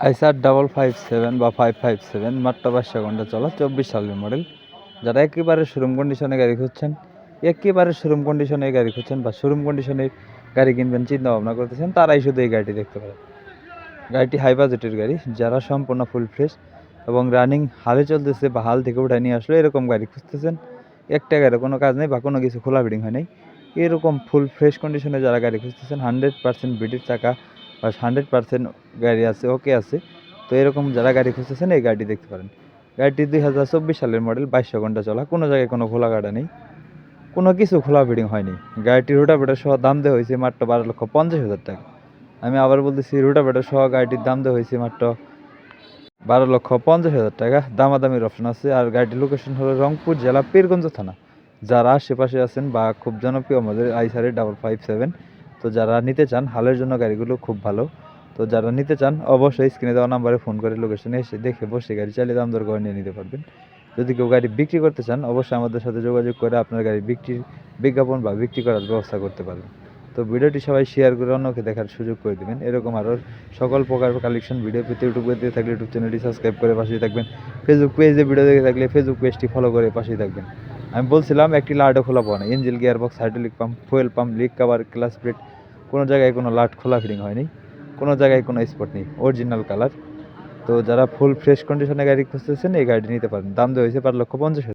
আইসার 557 বা 557 মাত্র 500 ঘন্টা চলা 24 সালের মডেল। যারা একেবারে শোরুম কন্ডিশনে গাড়ি খুঁজছেন, বা শোরুম কন্ডিশনের গাড়ি কিনবেন চিন্তা ভাবনা করতেছেন, তারাই শুধু এই গাড়িটি দেখতে পারেন। গাড়িটি হাই বাজেটের গাড়ি, যারা সম্পূর্ণ ফুল ফ্রেশ এবং রানিং হালে চলতেছে বা হাল থেকে উঠায় নিয়ে আসলো এরকম গাড়ি খুঁজতেছেন, এক টাকারও কোনো কাজ নেই বা কোনো কিছু খোলা ফিটিং হয় নাই, এরকম ফুল ফ্রেশ কন্ডিশনে যারা গাড়ি খুঁজতেছেন, 100% বিডির চাকা বা 100% গাড়ি আছে, ওকে আছে, তো এরকম যারা গাড়ি খুঁজতেছেন এই গাড়িটি দেখতে পারেন। গাড়িটি 2024 সালের মডেল, 2200 ঘন্টা চলা, কোনো জায়গায় কোনো খোলা কাটা নেই, কোনো কিছু খোলা ফিটিং হয়নি। গাড়িটির রোটাভেটার সহ দাম দেওয়া হয়েছে মাত্র 12,50,000 টাকা। আমি আবার বলতেছি, রোটাভেটার সহ গাড়িটির দাম দেওয়া হয়েছে মাত্র 12,50,000 টাকা। দামাদামির অপশন আছে। আর গাড়িটির লোকেশন হলো রংপুর জেলা পীরগঞ্জ থানা। যারা আশেপাশে আছেন বা খুব জনপ্রিয় আমাদের আইসারের 557, তো যারা নিতে চান, হালের জন্য গাড়িগুলো খুব ভালো, তো যারা নিতে চান অবশ্যই স্ক্রিনে দেওয়া নাম্বারে ফোন করে লোকেশনে এসে দেখে বসে গাড়ি চালিয়ে দাম দর করে নিয়ে নিতে পারবেন। যদি কেউ গাড়ি বিক্রি করতে চান অবশ্যই আমাদের সাথে যোগাযোগ করে আপনার গাড়ি বিক্রির বিজ্ঞাপন বা বিক্রি করার ব্যবস্থা করতে পারবেন। তো ভিডিওটি সবাই শেয়ার করে অন্যকে দেখার সুযোগ করে দেবেন। এরকম আরও সকল প্রকার কালেকশন ভিডিও পেতে ইউটিউবে দিয়ে থাকলে ইউটিউব চ্যানেলটি সাবস্ক্রাইব করে পাশেই থাকবেন। ফেসবুক পেজে ভিডিও দেখে থাকলে ফেসবুক পেজটি ফলো করে পাশেই থাকবেন। আমি বলছিলাম একটি লাটও খোলা পাওয়া না, engine gearbox hydraulic pump fuel pump leak cover class plate কোনো জায়গায় কোনো লাট খোলা ফিটিং হয়নি, কোনো জায়গায় কোনো স্পট নেই, অরিজিনাল কালার। তো যারা ফুল ফ্রেশ কন্ডিশনে গাড়ি খুঁজতেছেন এই গাড়িটি নিতে পারেন। দাম দেওয়া হয়েছে 12,50,000।